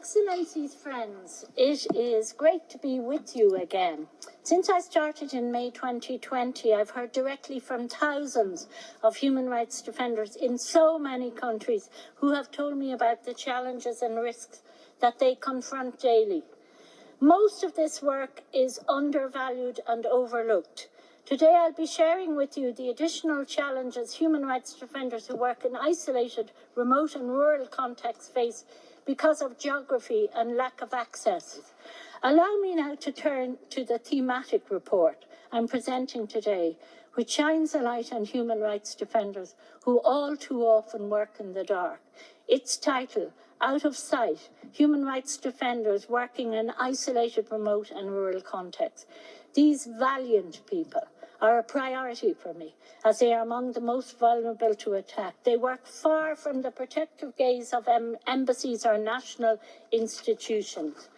Excellencies, friends, it is great to be with you again. Since I started in May 2020, I've heard directly from thousands of human rights defenders in so many countries who have told me about the challenges and risks that they confront daily. Most of this work is undervalued and overlooked. Today I'll be sharing with you the additional challenges human rights defenders who work in isolated, remote and rural contexts face because of geography and lack of access. Allow me now to turn to the thematic report I'm presenting today, which shines a light on human rights defenders who all too often work in the dark. Its title, Out of Sight, Human Rights Defenders Working in Isolated, Remote and Rural Contexts. These valiant people are a priority for me, as they are among the most vulnerable to attack. They work far from the protective gaze of embassies or national institutions.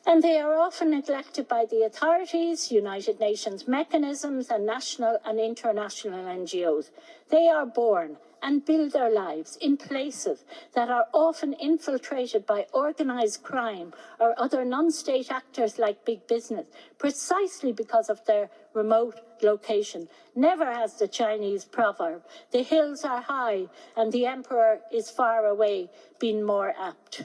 And they are often neglected by the authorities, United Nations mechanisms, and national and international NGOs. They are born and build their lives in places that are often infiltrated by organised crime or other non-state actors like big business, precisely because of their remote location. Never has the Chinese proverb, "The hills are high and the emperor is far away," been more apt.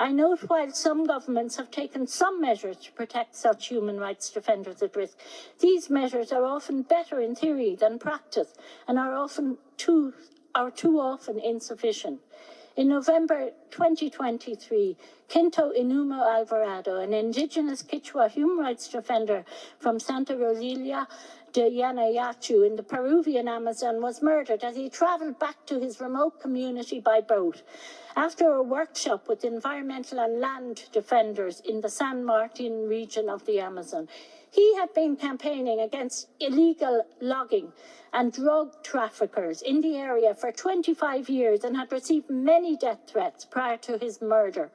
I note while some governments have taken some measures to protect such human rights defenders at risk, these measures are often better in theory than practice and are too often insufficient. In November 2023, Quinto Inumo Alvarado, an indigenous Quechua human rights defender from Santa Rosalia de Yanayachu in the Peruvian Amazon, was murdered as he traveled back to his remote community by boat. After a workshop with environmental and land defenders in the San Martin region of the Amazon, he had been campaigning against illegal logging and drug traffickers in the area for 25 years and had received many death threats prior to his murder.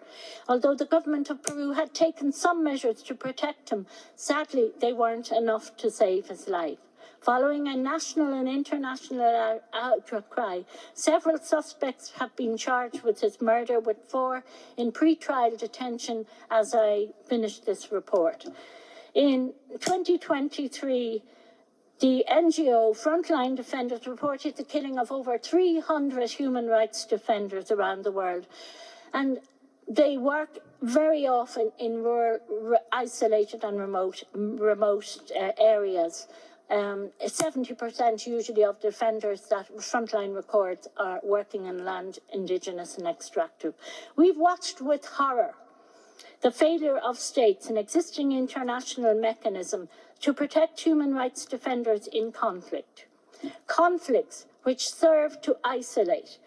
Although the government of Peru had taken some measures to protect him, sadly they weren't enough to save his life. Following a national and international outcry, several suspects have been charged with his murder, with 4 in pre-trial detention as I finish this report. In 2023, the NGO Frontline Defenders reported the killing of over 300 human rights defenders around the world. And they work very often in rural, isolated and remote areas. 70% usually of defenders that Frontline records are working in land, indigenous and extractive. We've watched with horror the failure of states and existing international mechanism to protect human rights defenders in conflict. Conflicts which serve to isolate.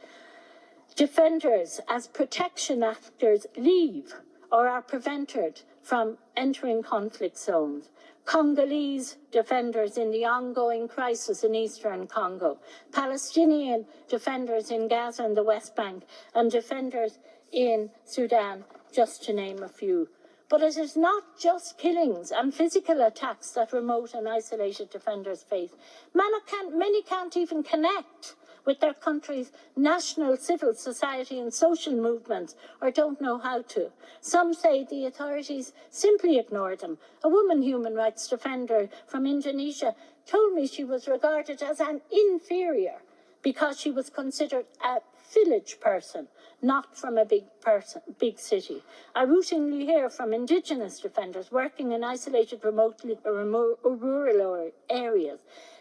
Defenders as protection actors leave or are prevented from entering conflict zones. Congolese defenders in the ongoing crisis in eastern Congo, Palestinian defenders in Gaza and the West Bank, and defenders in Sudan, just to name a few. But it is not just killings and physical attacks that remote and isolated defenders face. Many can't even connect with their country's national civil society and social movements, or don't know how to. Some say the authorities simply ignore them. A woman human rights defender from Indonesia told me she was regarded as an inferior because she was considered a village person, not from a big city. I routinely hear from indigenous defenders working in isolated, remote rural areas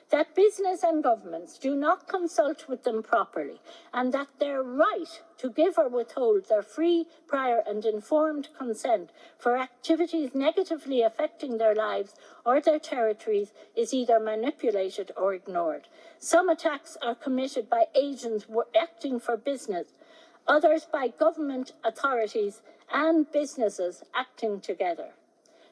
that business and governments do not consult with them properly, and that their right to give or withhold their free, prior and informed consent for activities negatively affecting their lives or their territories is either manipulated or ignored. Some attacks are committed by agents acting for business, others by government authorities and businesses acting together.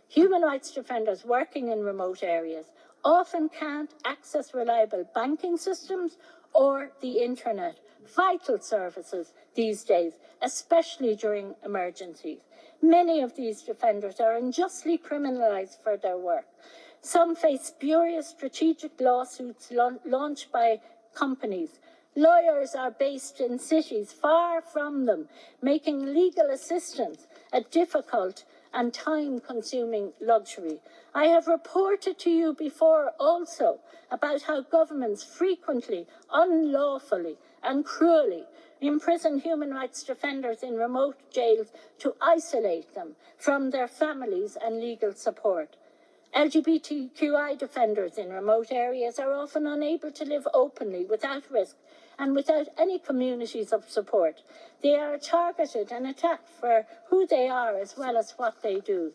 Human rights defenders working in remote areas often can't access reliable banking systems or the internet, vital services these days, especially during emergencies. Many of these defenders are unjustly criminalized for their work. Some face spurious strategic lawsuits launched by companies. Lawyers are based in cities far from them, making legal assistance a difficult and time-consuming luxury. I have reported to you before also about how governments frequently, unlawfully and cruelly imprison human rights defenders in remote jails to isolate them from their families and legal support. LGBTQI defenders in remote areas are often unable to live openly without risk and without any communities of support. They are targeted and attacked for who they are as well as what they do.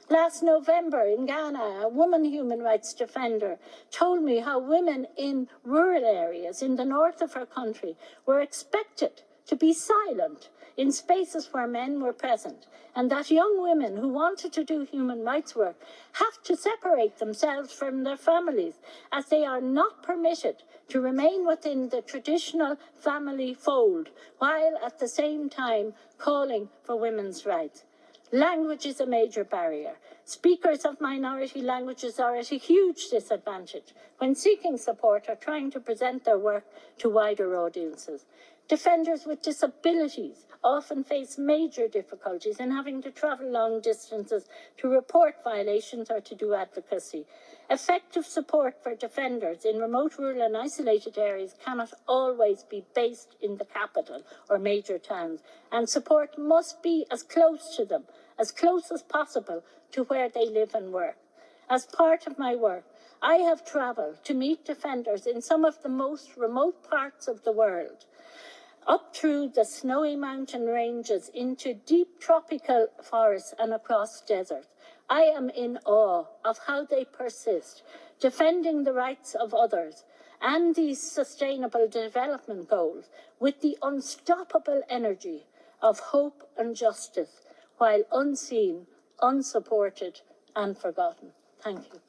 Last November in Ghana, a woman human rights defender told me how women in rural areas in the north of her country were expected to be silent in spaces where men were present, and that young women who wanted to do human rights work have to separate themselves from their families, as they are not permitted to remain within the traditional family fold, while at the same time calling for women's rights. Language is a major barrier. Speakers of minority languages are at a huge disadvantage when seeking support or trying to present their work to wider audiences. Defenders with disabilities often face major difficulties in having to travel long distances to report violations or to do advocacy. Effective support for defenders in remote, rural and isolated areas cannot always be based in the capital or major towns, and support must be as close to them, as close as possible to where they live and work. As part of my work, I have travelled to meet defenders in some of the most remote parts of the world, up through the snowy mountain ranges into deep tropical forests and across deserts. I am in awe of how they persist, defending the rights of others and these sustainable development goals with the unstoppable energy of hope and justice, while unseen, unsupported and forgotten. Thank you.